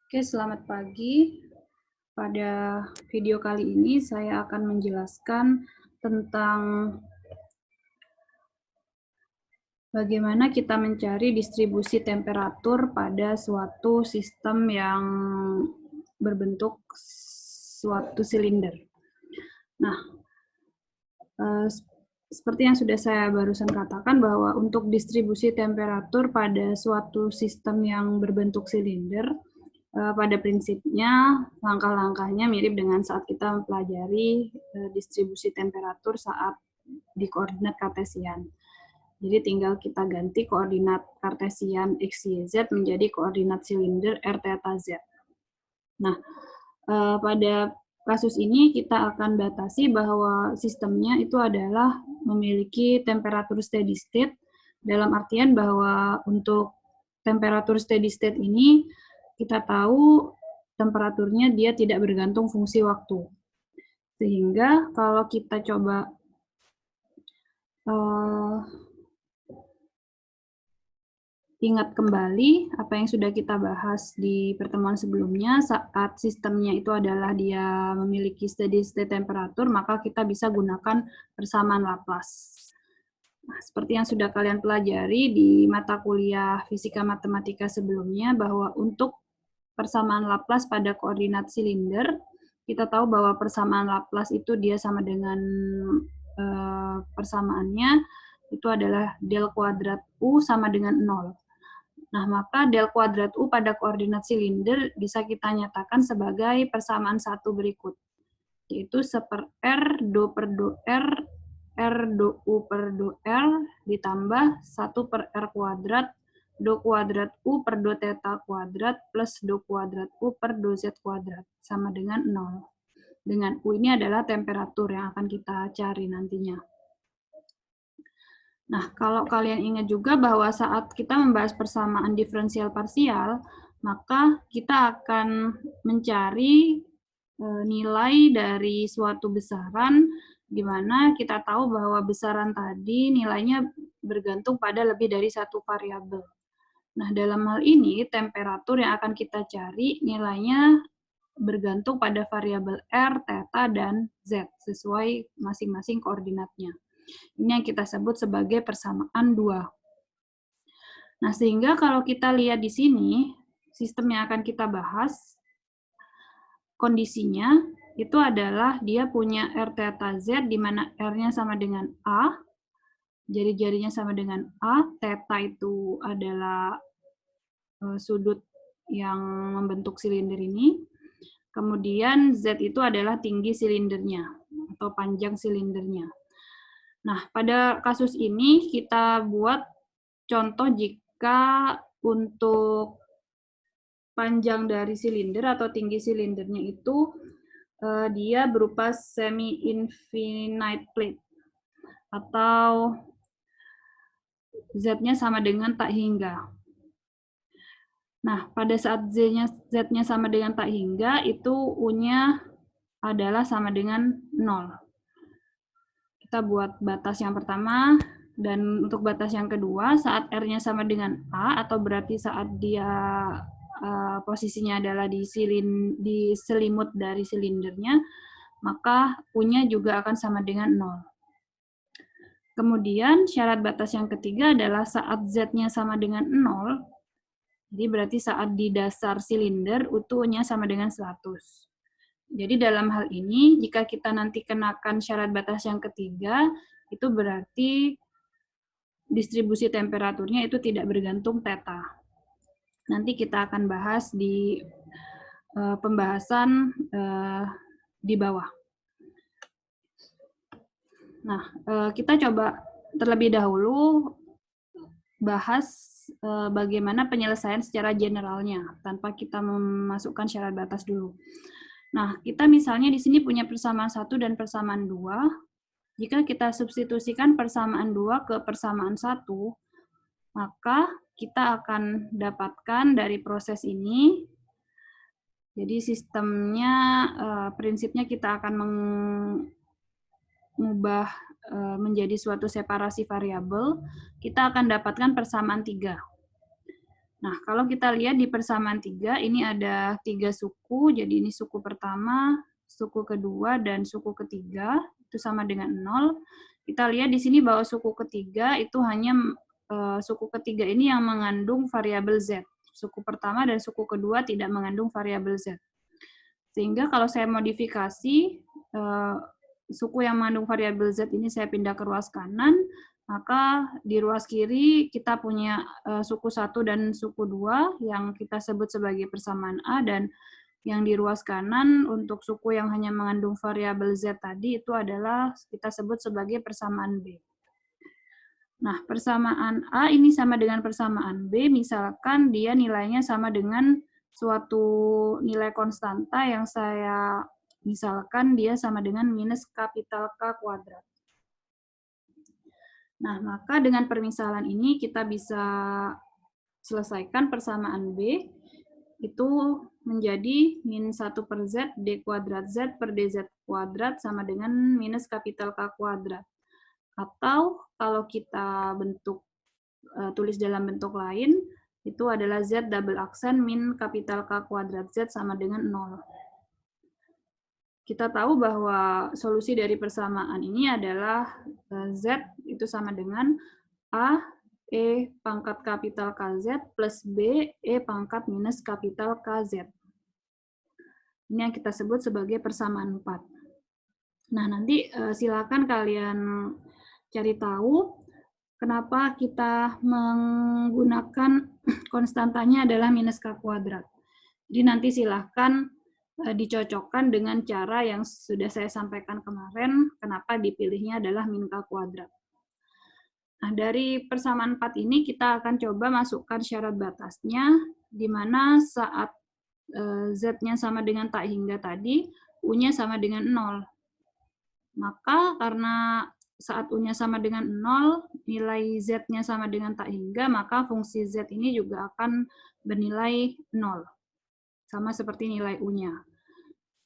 Oke, selamat pagi. Pada video kali ini saya akan menjelaskan tentang bagaimana kita mencari distribusi temperatur pada suatu sistem yang berbentuk suatu silinder. Nah, seperti yang sudah saya barusan katakan bahwa untuk distribusi temperatur pada suatu sistem yang berbentuk silinder, pada prinsipnya langkah-langkahnya mirip dengan saat kita mempelajari distribusi temperatur saat di koordinat kartesian. Jadi tinggal kita ganti koordinat kartesian x, y, z menjadi koordinat silinder r, theta, z. Nah, pada kasus ini kita akan batasi bahwa sistemnya itu adalah memiliki temperatur steady state, dalam artian bahwa untuk temperatur steady state ini kita tahu temperaturnya dia tidak bergantung fungsi waktu. Sehingga kalau kita coba ingat kembali apa yang sudah kita bahas di pertemuan sebelumnya, saat sistemnya itu adalah dia memiliki steady state temperatur, maka kita bisa gunakan persamaan Laplace. Nah, seperti yang sudah kalian pelajari di mata kuliah fisika matematika sebelumnya, bahwa untuk persamaan Laplace pada koordinat silinder, kita tahu bahwa persamaan Laplace itu dia sama dengan persamaannya itu adalah del kuadrat U sama dengan 0. Nah, maka del kuadrat U pada koordinat silinder bisa kita nyatakan sebagai persamaan satu berikut, yaitu 1/r do per do r do U per do r ditambah 1/r kuadrat do kuadrat U per do theta kuadrat plus do kuadrat U per do z kuadrat sama dengan 0. Dengan U ini adalah temperatur yang akan kita cari nantinya. Nah, kalau kalian ingat juga bahwa saat kita membahas persamaan diferensial parsial, maka kita akan mencari nilai dari suatu besaran, di mana kita tahu bahwa besaran tadi nilainya bergantung pada lebih dari satu variabel. Nah, dalam hal ini, temperatur yang akan kita cari nilainya bergantung pada variabel R, theta, dan Z, sesuai masing-masing koordinatnya. Ini yang kita sebut sebagai persamaan 2. Nah, sehingga kalau kita lihat di sini, sistem yang akan kita bahas, kondisinya itu adalah dia punya R theta Z, di mana R-nya sama dengan A, jari-jarinya sama dengan A, theta itu adalah sudut yang membentuk silinder ini, kemudian Z itu adalah tinggi silindernya, atau panjang silindernya. Nah, pada kasus ini kita buat contoh jika untuk panjang dari silinder atau tinggi silindernya itu dia berupa semi-infinite plate atau Z-nya sama dengan tak hingga. Nah, pada saat Z-nya sama dengan tak hingga, itu U-nya adalah sama dengan 0. Kita buat batas yang pertama, dan untuk batas yang kedua, saat R-nya sama dengan A, atau berarti saat dia posisinya adalah di selimut dari silindernya, maka U-nya juga akan sama dengan 0. Kemudian syarat batas yang ketiga adalah saat Z-nya sama dengan 0, jadi berarti saat di dasar silinder, U-nya sama dengan 100. Jadi dalam hal ini, jika kita nanti kenakan syarat batas yang ketiga, itu berarti distribusi temperaturnya itu tidak bergantung theta. Nanti kita akan bahas di pembahasan di bawah. Nah, kita coba terlebih dahulu bahas bagaimana penyelesaian secara generalnya, tanpa kita memasukkan syarat batas dulu. Nah, kita misalnya di sini punya persamaan 1 dan persamaan 2. Jika kita substitusikan persamaan 2 ke persamaan 1, maka kita akan dapatkan dari proses ini, jadi sistemnya, prinsipnya kita akan mengubah menjadi suatu separasi variabel, kita akan dapatkan persamaan 3. Nah, kalau kita lihat di persamaan 3, ini ada 3 suku, jadi ini suku pertama, suku kedua, dan suku ketiga, itu sama dengan 0. Kita lihat di sini bahwa suku ketiga itu hanya, suku ketiga ini yang mengandung variabel Z. Suku pertama dan suku kedua tidak mengandung variabel Z. Sehingga kalau saya modifikasi, suku yang mengandung variabel Z ini saya pindah ke ruas kanan, maka di ruas kiri kita punya suku 1 dan suku 2 yang kita sebut sebagai persamaan A, dan yang di ruas kanan untuk suku yang hanya mengandung variabel Z tadi itu adalah kita sebut sebagai persamaan B. Nah, persamaan A ini sama dengan persamaan B, misalkan dia nilainya sama dengan suatu nilai konstanta yang saya misalkan dia sama dengan minus kapital K kuadrat. Nah, maka dengan permisalan ini kita bisa selesaikan persamaan B, itu menjadi min 1 per Z D kuadrat Z per DZ kuadrat sama dengan minus kapital K kuadrat. Atau kalau kita tulis dalam bentuk lain, itu adalah Z double aksen min kapital K kuadrat Z sama dengan 0. Kita tahu bahwa solusi dari persamaan ini adalah Z itu sama dengan A E pangkat kapital KZ plus B E pangkat minus kapital KZ. Ini yang kita sebut sebagai persamaan 4. Nah, nanti silakan kalian cari tahu kenapa kita menggunakan konstantanya adalah minus K kuadrat. Jadi nanti silahkan dicocokkan dengan cara yang sudah saya sampaikan kemarin, kenapa dipilihnya adalah min K kuadrat. Nah, dari persamaan 4 ini kita akan coba masukkan syarat batasnya, di mana saat Z-nya sama dengan tak hingga tadi, U-nya sama dengan 0. Maka karena saat U-nya sama dengan 0, nilai Z-nya sama dengan tak hingga, maka fungsi Z ini juga akan bernilai 0. Sama seperti nilai U-nya.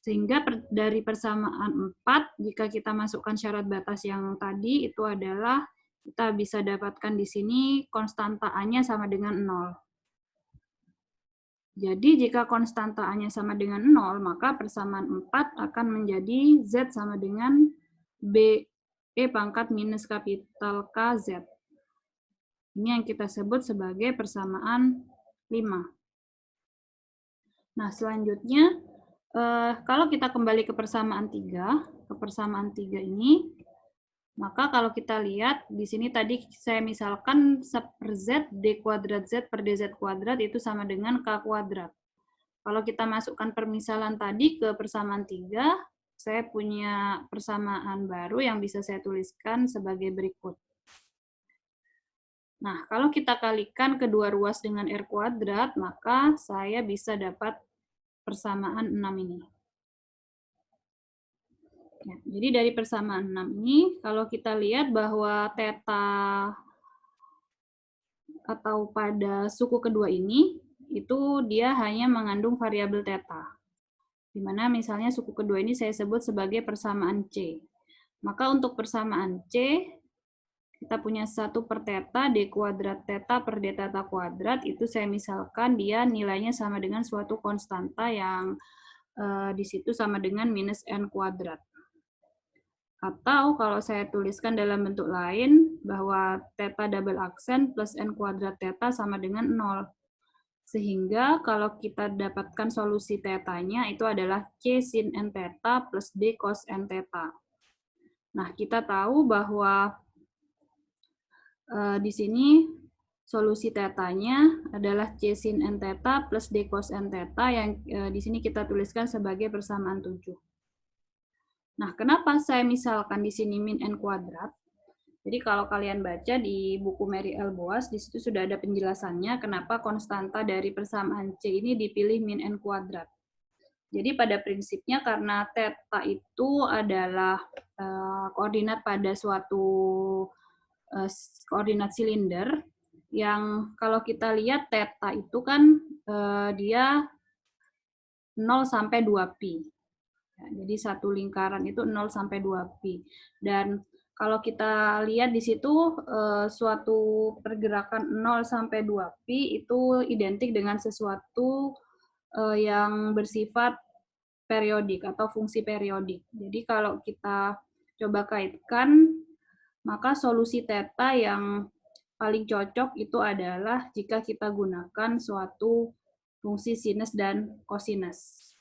Sehingga dari persamaan 4, jika kita masukkan syarat batas yang tadi, itu adalah kita bisa dapatkan di sini konstanta A-nya sama dengan 0. Jadi jika konstanta A-nya sama dengan 0, maka persamaan 4 akan menjadi Z sama dengan B E pangkat minus kapital KZ. Ini yang kita sebut sebagai persamaan 5. Nah, selanjutnya, kalau kita kembali ke persamaan 3, ini, maka kalau kita lihat, di sini tadi saya misalkan per Z, D kuadrat Z per DZ kuadrat itu sama dengan K kuadrat. Kalau kita masukkan permisalan tadi ke persamaan 3, saya punya persamaan baru yang bisa saya tuliskan sebagai berikut. Nah, kalau kita kalikan kedua ruas dengan R kuadrat, maka saya bisa dapat persamaan 6 ini. Ya, jadi dari persamaan 6 ini, kalau kita lihat bahwa theta atau pada suku kedua ini, itu dia hanya mengandung variabel theta. Di mana misalnya suku kedua ini saya sebut sebagai persamaan C. Maka untuk persamaan C, kita punya 1 per theta, D kuadrat theta per D theta kuadrat, itu saya misalkan dia nilainya sama dengan suatu konstanta yang di situ sama dengan minus N kuadrat. Atau kalau saya tuliskan dalam bentuk lain, bahwa theta double aksen plus N kuadrat theta sama dengan 0. Sehingga kalau kita dapatkan solusi theta-nya itu adalah C sin N theta plus D cos N theta. Nah, kita tahu bahwa di sini solusi theta-nya adalah C sin N theta plus D cos N theta yang di sini kita tuliskan sebagai persamaan 7. Nah, kenapa saya misalkan di sini min N kuadrat? Jadi kalau kalian baca di buku Mary L. Boas, di situ sudah ada penjelasannya kenapa konstanta dari persamaan C ini dipilih min N kuadrat. Jadi pada prinsipnya karena theta itu adalah koordinat pada suatu koordinat silinder, yang kalau kita lihat theta itu kan dia 0 sampai 2pi. Ya, jadi satu lingkaran itu 0 sampai 2pi. Dan Kalau kita lihat di situ suatu pergerakan 0 sampai 2pi itu identik dengan sesuatu yang bersifat periodik atau fungsi periodik. Jadi kalau kita coba kaitkan, maka solusi theta yang paling cocok itu adalah jika kita gunakan suatu fungsi sinus dan kosinus.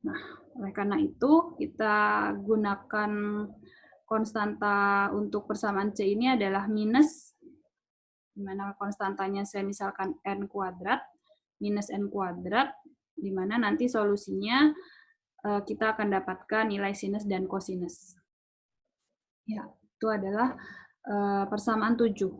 Nah, oleh karena itu kita gunakan konstanta untuk persamaan C ini adalah minus, di mana konstantanya saya misalkan n kuadrat, minus n kuadrat, di mana nanti solusinya kita akan dapatkan nilai sinus dan kosinus. Ya, itu adalah persamaan 7.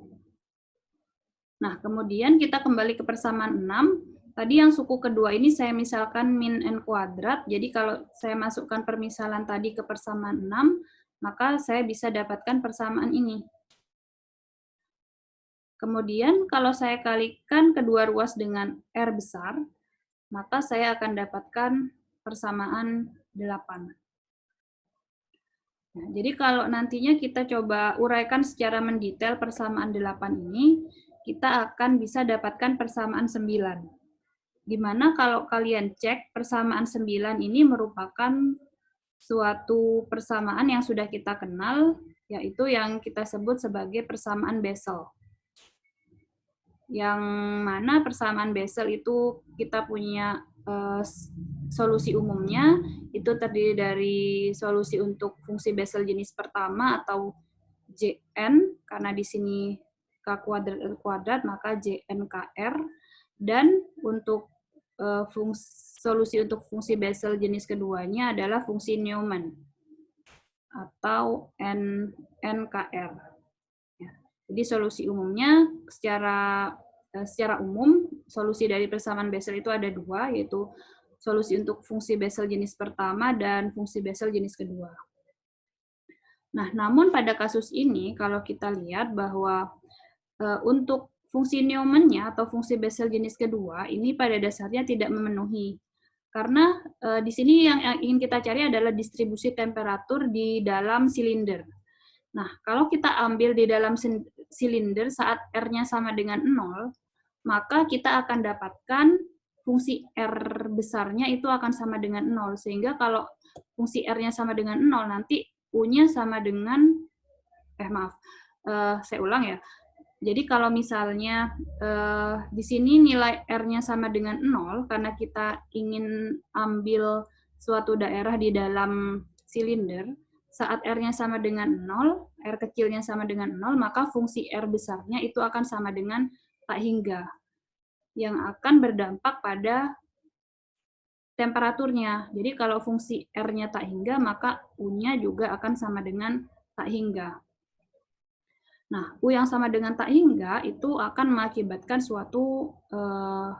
Nah, kemudian kita kembali ke persamaan 6. Tadi yang suku kedua ini saya misalkan min n kuadrat, jadi kalau saya masukkan permisalan tadi ke persamaan 6, maka saya bisa dapatkan persamaan ini. Kemudian kalau saya kalikan kedua ruas dengan R besar, maka saya akan dapatkan persamaan 8. Nah, jadi kalau nantinya kita coba uraikan secara mendetail persamaan 8 ini, kita akan bisa dapatkan persamaan 9. Di mana kalau kalian cek, persamaan 9 ini merupakan suatu persamaan yang sudah kita kenal, yaitu yang kita sebut sebagai persamaan Bessel. Yang mana persamaan Bessel itu kita punya solusi umumnya, itu terdiri dari solusi untuk fungsi Bessel jenis pertama atau Jn, karena di sini K kuadrat R kuadrat, maka JnKR, dan untuk solusi untuk fungsi Bessel jenis keduanya adalah fungsi Neumann atau NKR. Ya. Jadi solusi umumnya secara umum solusi dari persamaan Bessel itu ada dua, yaitu solusi untuk fungsi Bessel jenis pertama dan fungsi Bessel jenis kedua. Nah, namun pada kasus ini kalau kita lihat bahwa untuk fungsi Neumann-nya atau fungsi Bessel jenis kedua ini pada dasarnya tidak memenuhi. Karena di sini yang ingin kita cari adalah distribusi temperatur di dalam silinder. Nah, kalau kita ambil di dalam silinder saat R-nya sama dengan 0, maka kita akan dapatkan fungsi R besarnya itu akan sama dengan 0. Sehingga kalau fungsi R-nya sama dengan 0, nanti U-nya sama dengan, saya ulang ya. Jadi kalau misalnya di sini nilai R-nya sama dengan 0, karena kita ingin ambil suatu daerah di dalam silinder, saat R-nya sama dengan 0, R kecilnya sama dengan 0, maka fungsi R besarnya itu akan sama dengan tak hingga, yang akan berdampak pada temperaturnya. Jadi kalau fungsi R-nya tak hingga, maka U-nya juga akan sama dengan tak hingga. Nah, U yang sama dengan tak hingga itu akan mengakibatkan suatu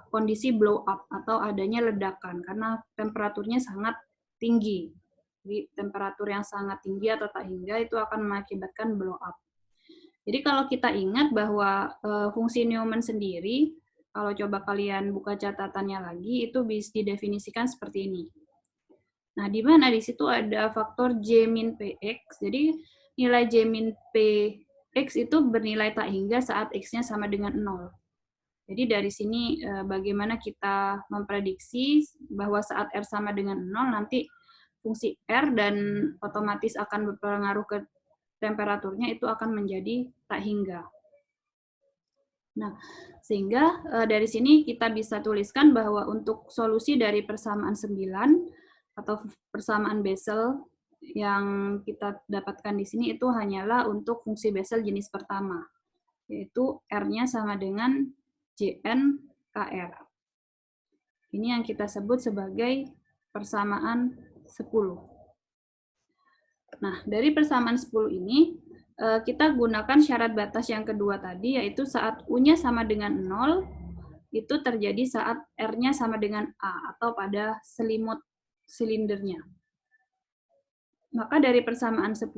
kondisi blow up atau adanya ledakan karena temperaturnya sangat tinggi. Jadi temperatur yang sangat tinggi atau tak hingga itu akan mengakibatkan blow up. Jadi kalau kita ingat bahwa fungsi Neumann sendiri, kalau coba kalian buka catatannya lagi, itu bisa didefinisikan seperti ini. Nah, di mana di situ ada faktor J min Px, jadi nilai J min Px itu bernilai tak hingga saat X-nya sama dengan 0. Jadi dari sini bagaimana kita memprediksi bahwa saat R sama dengan 0, nanti fungsi R dan otomatis akan berpengaruh ke temperaturnya itu akan menjadi tak hingga. Nah, sehingga dari sini kita bisa tuliskan bahwa untuk solusi dari persamaan 9 atau persamaan Bessel yang kita dapatkan di sini itu hanyalah untuk fungsi Bessel jenis pertama, yaitu R-nya sama dengan JnKR. Ini yang kita sebut sebagai persamaan 10. Nah, dari persamaan 10 ini, kita gunakan syarat batas yang kedua tadi, yaitu saat U-nya sama dengan 0, itu terjadi saat R-nya sama dengan A, atau pada selimut silindernya. Maka dari persamaan 10,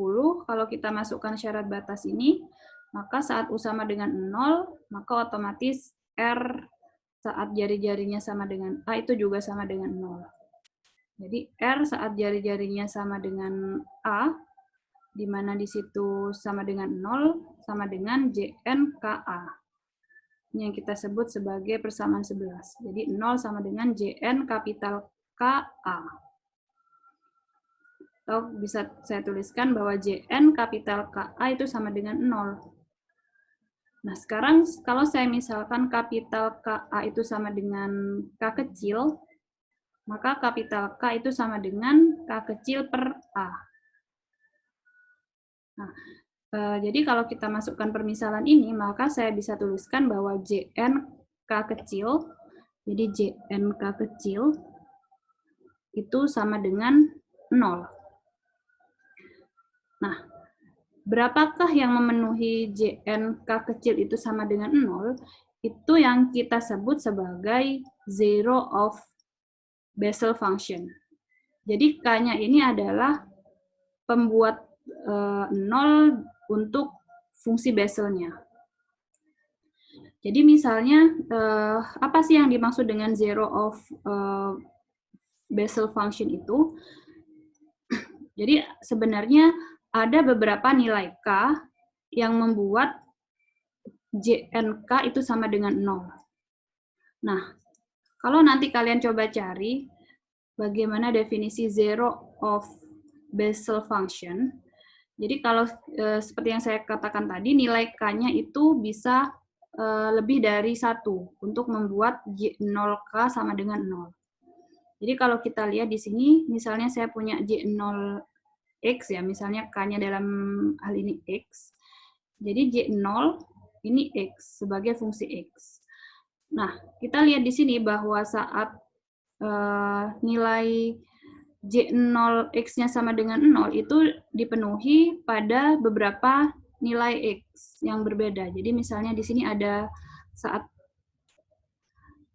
kalau kita masukkan syarat batas ini, maka saat U sama dengan 0, maka otomatis R saat jari-jarinya sama dengan A itu juga sama dengan 0. Jadi R saat jari-jarinya sama dengan A, di mana di situ sama dengan 0 sama dengan JNKA. Ini yang kita sebut sebagai persamaan 11. Jadi 0 sama dengan JN kapital KA. Atau bisa saya tuliskan bahwa JN kapital KA itu sama dengan 0. Nah, sekarang kalau saya misalkan kapital KA itu sama dengan K kecil, maka kapital K itu sama dengan K kecil per A. Nah, jadi kalau kita masukkan permisalan ini, maka saya bisa tuliskan bahwa JN K kecil, jadi JN K kecil itu sama dengan 0. Nah, berapakah yang memenuhi JN K kecil itu sama dengan 0? Itu yang kita sebut sebagai zero of Bessel function. Jadi K-nya ini adalah pembuat 0 untuk fungsi Besselnya. Jadi misalnya, apa sih yang dimaksud dengan zero of Bessel function itu? Jadi sebenarnya ada beberapa nilai K yang membuat JNK itu sama dengan 0. Nah, kalau nanti kalian coba cari bagaimana definisi zero of Bessel function, jadi kalau seperti yang saya katakan tadi, nilai K-nya itu bisa lebih dari 1 untuk membuat 0K sama dengan 0. Jadi kalau kita lihat di sini, misalnya saya punya J0X ya, misalnya K-nya dalam hal ini X. Jadi J0 ini X sebagai fungsi X. Nah, kita lihat di sini bahwa saat nilai J0X-nya sama dengan 0 itu dipenuhi pada beberapa nilai X yang berbeda. Jadi misalnya di sini ada saat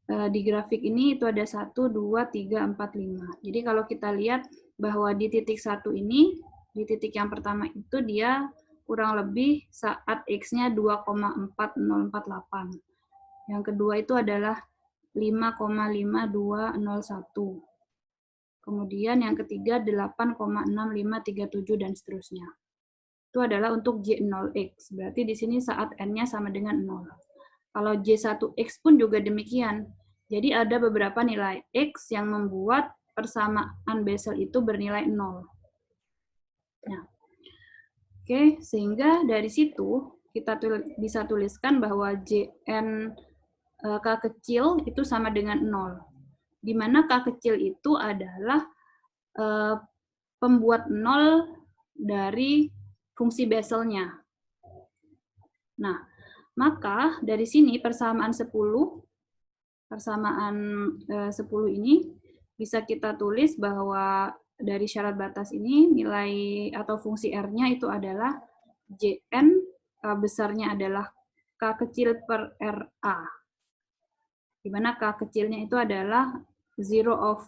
di grafik ini itu ada 1, 2, 3, 4, 5. Jadi kalau kita lihat bahwa di titik 1 ini, di titik yang pertama itu dia kurang lebih saat X-nya 2,4048. Yang kedua itu adalah 5,5201. Kemudian yang ketiga 8,6537 dan seterusnya. Itu adalah untuk J0X. Berarti di sini saat N-nya sama dengan 0. Kalau J1X pun juga demikian. Jadi ada beberapa nilai X yang membuat persamaan Bessel itu bernilai 0. Nah, oke, sehingga dari situ kita bisa tuliskan bahwa Jn K kecil itu sama dengan 0. Di mana K kecil itu adalah pembuat 0 dari fungsi Besselnya. Nah, maka dari sini persamaan 10 ini bisa kita tulis bahwa dari syarat batas ini nilai atau fungsi R-nya itu adalah Jn, K besarnya adalah K kecil per RA. Di mana K kecilnya itu adalah zero of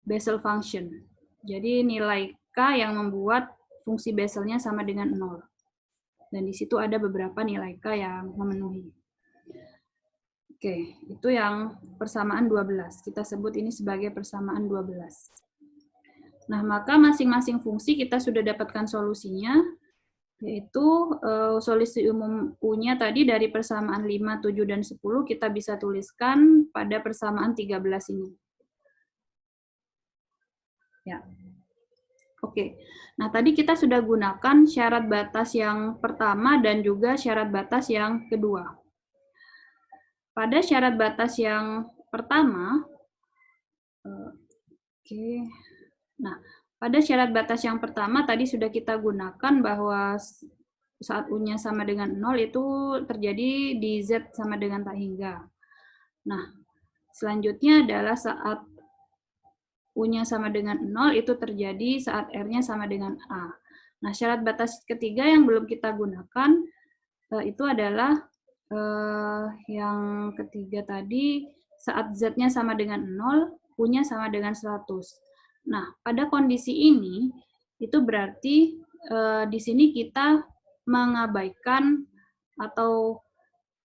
Bessel function. Jadi nilai K yang membuat fungsi Besselnya sama dengan 0. Dan di situ ada beberapa nilai K yang memenuhi. Oke, itu yang persamaan 12. Kita sebut ini sebagai persamaan 12. Nah, maka masing-masing fungsi kita sudah dapatkan solusinya, yaitu solusi umum U-nya tadi dari persamaan 5, 7, dan 10 kita bisa tuliskan pada persamaan 13 ini. Ya. Oke, nah tadi kita sudah gunakan syarat batas yang pertama dan juga syarat batas yang kedua. Pada syarat batas yang pertama, pada syarat batas yang pertama tadi sudah kita gunakan bahwa saat U-nya sama dengan 0 itu terjadi di Z sama dengan tak hingga. Nah, selanjutnya adalah saat U-nya sama dengan 0 itu terjadi saat R-nya sama dengan A. Nah, syarat batas ketiga yang belum kita gunakan itu adalah yang ketiga tadi saat Z-nya sama dengan 0, U-nya sama dengan 100. Nah, pada kondisi ini itu berarti di sini kita mengabaikan atau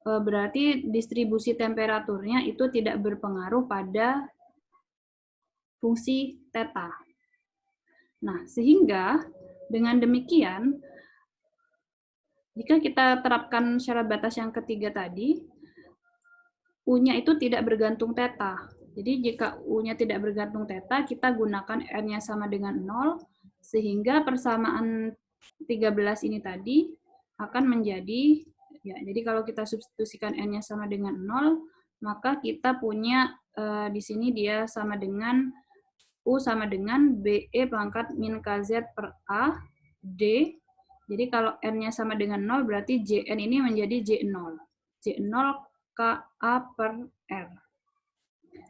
berarti distribusi temperaturnya itu tidak berpengaruh pada fungsi theta. Nah, sehingga Dengan demikian, jika kita terapkan syarat batas yang ketiga tadi, U-nya itu tidak bergantung theta. Jadi jika U-nya tidak bergantung theta, kita gunakan R-nya sama dengan 0, sehingga persamaan 13 ini tadi akan menjadi, ya, jadi kalau kita substitusikan N-nya sama dengan 0, maka kita punya di sini dia sama dengan U sama dengan BE pangkat min KZ per A, D. Jadi kalau N-nya sama dengan 0, berarti JN ini menjadi J0. J0 KA per R.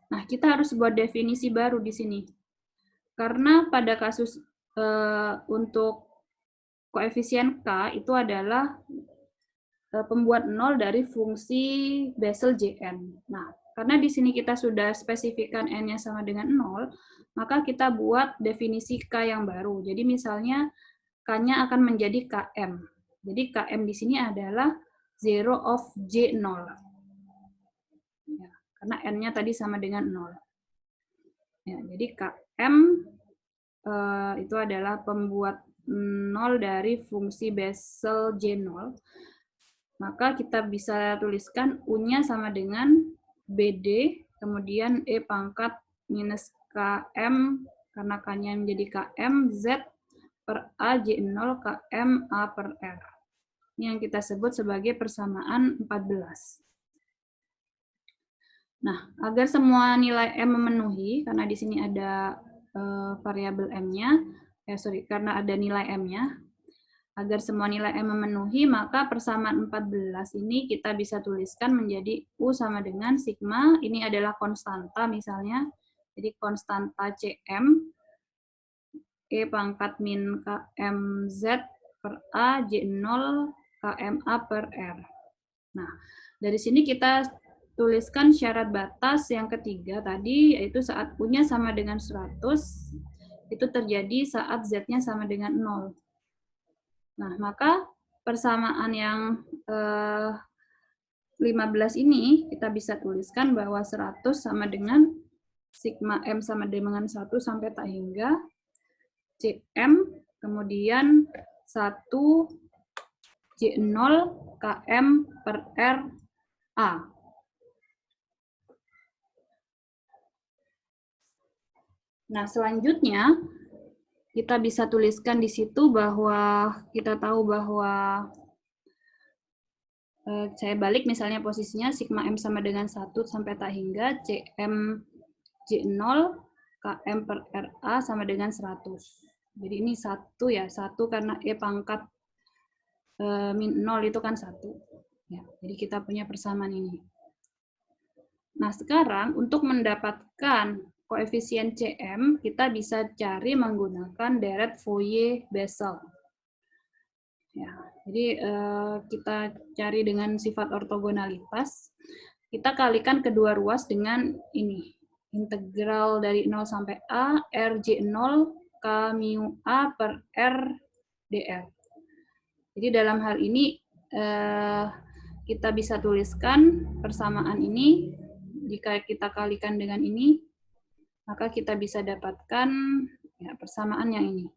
Nah, kita harus buat definisi baru di sini. Karena pada kasus untuk koefisien K itu adalah pembuat 0 dari fungsi Bessel Jn. Nah, karena di sini kita sudah spesifikkan N-nya sama dengan 0, maka kita buat definisi K yang baru. Jadi misalnya K-nya akan menjadi Km. Jadi Km di sini adalah 0 of J0. Ya, karena N-nya tadi sama dengan 0. Ya, jadi Km itu adalah pembuat 0 dari fungsi Bessel J0. Maka kita bisa tuliskan U-nya sama dengan BD, kemudian E pangkat minus KM, karena K-nya menjadi KM, Z per A J0 KM A per R. Ini yang kita sebut sebagai persamaan 14. Nah, agar semua nilai M memenuhi, karena di sini ada variabel M-nya, karena ada nilai M-nya, agar semua nilai M memenuhi, maka persamaan 14 ini kita bisa tuliskan menjadi U sama dengan sigma, ini adalah konstanta misalnya, jadi konstanta Cm, E pangkat min KMZ per A, J0 KMA per R. Nah, dari sini kita tuliskan syarat batas yang ketiga tadi, yaitu saat U-nya sama dengan 100, itu terjadi saat Z-nya sama dengan 0. Nah, maka persamaan yang 15 ini kita bisa tuliskan bahwa 100 sama dengan sigma M sama dengan 1 sampai tak hingga Cm, kemudian 1 J0 Km per R A. Nah, selanjutnya kita bisa tuliskan di situ bahwa kita tahu bahwa saya balik misalnya posisinya sigma M sama dengan 1 sampai tak hingga Cm J0 Km per RA sama dengan 100. Jadi ini 1 ya, 1 karena E pangkat min 0 itu kan 1. Ya, jadi kita punya persamaan ini. Nah, sekarang untuk mendapatkan koefisien Cm, kita bisa cari menggunakan deret Fourier-Bessel. Ya, jadi kita cari dengan sifat ortogonalitas. Kita kalikan kedua ruas dengan ini. Integral dari 0 sampai A, RJ0 K mu A per R dr. Jadi dalam hal ini kita bisa tuliskan persamaan ini, jika kita kalikan dengan ini, maka kita bisa dapatkan ya, persamaan yang ini.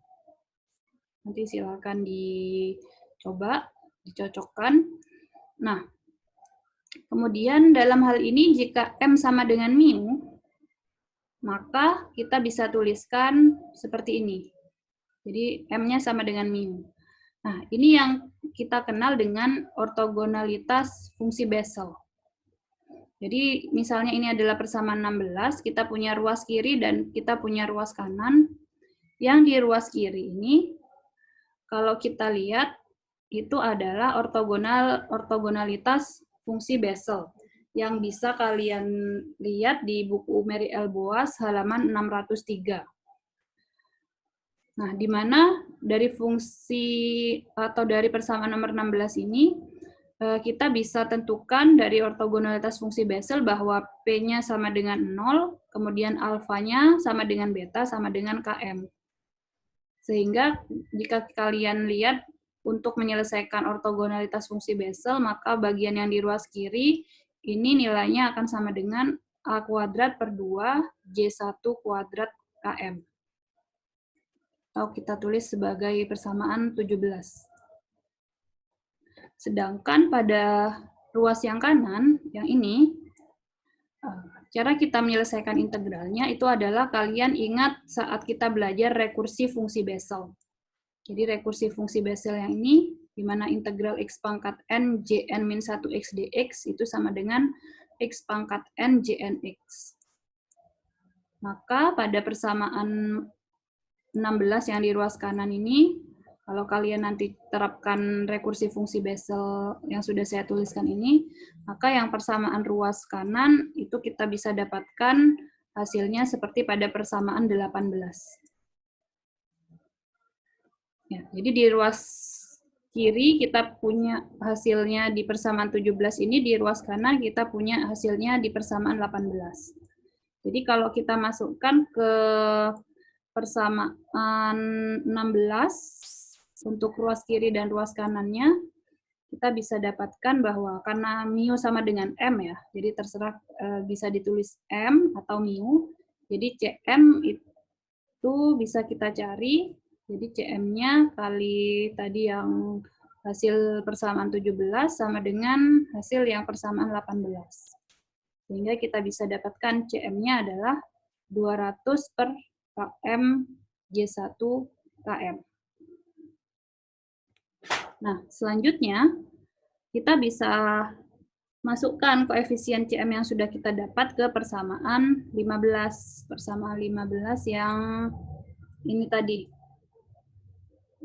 Nanti silakan dicoba, dicocokkan. Nah, kemudian dalam hal ini jika M sama dengan mu, maka kita bisa tuliskan seperti ini. Jadi M-nya sama dengan mu. Nah, ini yang kita kenal dengan ortogonalitas fungsi Bessel. Jadi misalnya ini adalah persamaan 16, kita punya ruas kiri dan kita punya ruas kanan. Yang di ruas kiri ini, kalau kita lihat, itu adalah ortogonalitas fungsi Bessel yang bisa kalian lihat di buku Mary L. Boas halaman 603. Nah, di mana dari fungsi atau dari persamaan nomor 16 ini, kita bisa tentukan dari ortogonalitas fungsi Bessel bahwa P-nya sama dengan 0, kemudian alfanya sama dengan beta sama dengan Km. Sehingga jika kalian lihat untuk menyelesaikan ortogonalitas fungsi Bessel, maka bagian yang di ruas kiri ini nilainya akan sama dengan A kuadrat per 2 J1 kuadrat Km. Atau kita tulis sebagai persamaan 17. Sedangkan pada ruas yang kanan, yang ini, cara kita menyelesaikan integralnya itu adalah kalian ingat saat kita belajar rekursi fungsi Bessel. Jadi rekursi fungsi Bessel yang ini, di mana integral x pangkat n jn min 1 x dx itu sama dengan x pangkat n jn x. Maka pada persamaan 16 yang di ruas kanan ini, kalau kalian nanti terapkan rekursi fungsi Bessel yang sudah saya tuliskan ini, maka yang persamaan ruas kanan itu kita bisa dapatkan hasilnya seperti pada persamaan 18. Ya, jadi di ruas kiri kita punya hasilnya di persamaan 17 ini, di ruas kanan kita punya hasilnya di persamaan 18. Jadi kalau kita masukkan ke persamaan 16 untuk ruas kiri dan ruas kanannya, kita bisa dapatkan bahwa karena mu sama dengan m ya, jadi terserah bisa ditulis m atau mu, jadi cm itu bisa kita cari, jadi cm-nya kali tadi yang hasil persamaan 17 sama dengan hasil yang persamaan 18. Sehingga kita bisa dapatkan cm-nya adalah 200 per km J1 km. Nah, selanjutnya kita bisa masukkan koefisien cm yang sudah kita dapat ke persamaan 15. Persamaan 15 yang ini tadi.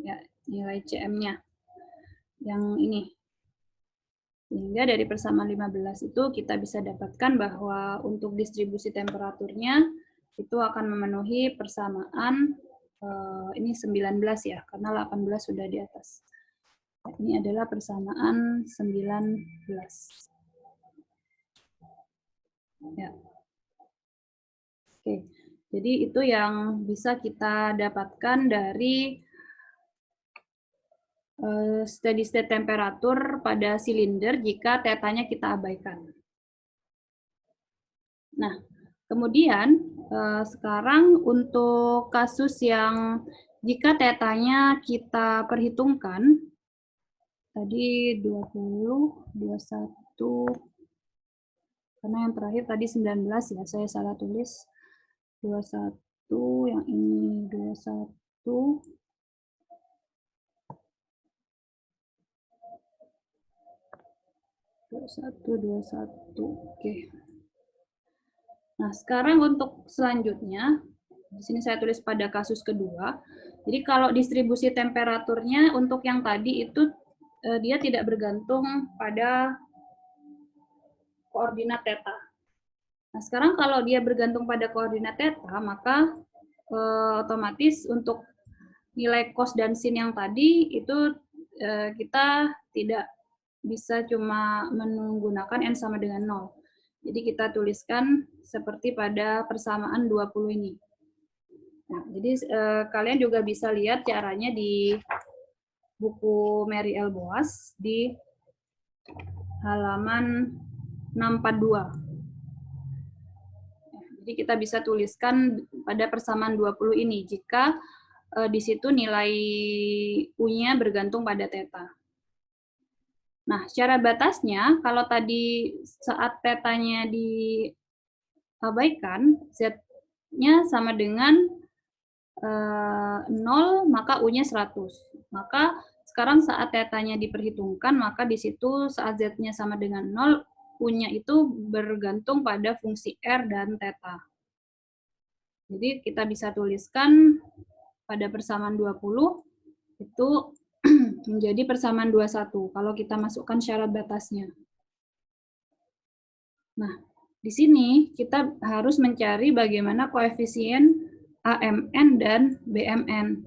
Ya, nilai cm-nya. Yang ini. Sehingga dari persamaan 15 itu kita bisa dapatkan bahwa untuk distribusi temperaturnya itu akan memenuhi persamaan ini 19 ya, karena 18 sudah di atas. Ini adalah persamaan 19. Ya. Oke, jadi itu yang bisa kita dapatkan dari steady state temperatur pada silinder jika tetanya kita abaikan. Nah, kemudian sekarang untuk kasus yang jika tetanya kita perhitungkan, tadi 20, 21, karena yang terakhir tadi 19 ya, saya salah tulis. 21, yang ini 21. Oke. Nah, sekarang untuk selanjutnya, di sini saya tulis pada kasus kedua. Jadi kalau distribusi temperaturnya untuk yang tadi itu dia tidak bergantung pada koordinat theta. Nah, sekarang kalau dia bergantung pada koordinat theta, maka otomatis untuk nilai cos dan sin yang tadi itu kita tidak bisa cuma menggunakan n sama dengan 0. Jadi kita tuliskan seperti pada persamaan 20 ini. Nah, jadi kalian juga bisa lihat caranya di buku Mary L. Boas di halaman 642. Jadi kita bisa tuliskan pada persamaan 20 ini jika di situ nilai U-nya bergantung pada theta. Nah, secara batasnya, kalau tadi saat tetanya diabaikan, Z-nya sama dengan 0, maka U-nya 100. Maka sekarang saat tetanya diperhitungkan, maka di situ saat Z-nya sama dengan 0, U-nya itu bergantung pada fungsi R dan theta. Jadi kita bisa tuliskan pada persamaan 20, itu menjadi persamaan 21 kalau kita masukkan syarat batasnya. Nah, di sini kita harus mencari bagaimana koefisien AMN dan BMN.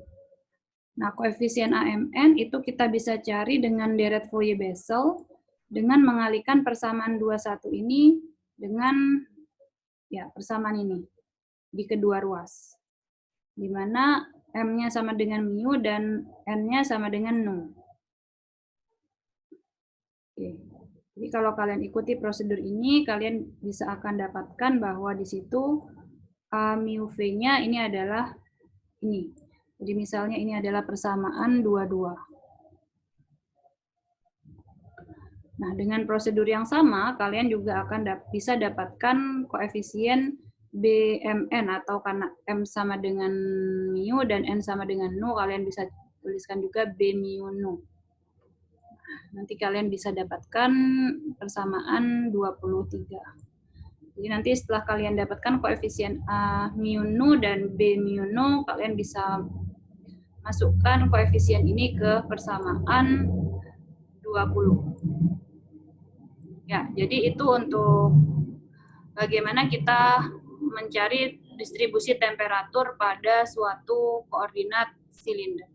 Nah, koefisien AMN itu kita bisa cari dengan deret Fourier-Bessel dengan mengalihkan persamaan 21 ini dengan ya persamaan ini di kedua ruas. Di mana M-nya sama dengan mu dan N-nya sama dengan 0. Oke. Jadi kalau kalian ikuti prosedur ini, kalian bisa akan dapatkan bahwa di situ mu V-nya ini adalah ini. Jadi misalnya ini adalah persamaan 22. Nah, dengan prosedur yang sama, kalian juga akan bisa dapatkan koefisien BMN, atau karena M sama dengan mu dan N sama dengan nu, kalian bisa tuliskan juga B mu nu. Nanti kalian bisa dapatkan persamaan 23. Jadi nanti setelah kalian dapatkan koefisien A mu nu dan B mu nu, kalian bisa masukkan koefisien ini ke persamaan 20. Ya, jadi itu untuk bagaimana kita mencari distribusi temperatur pada suatu koordinat silinder.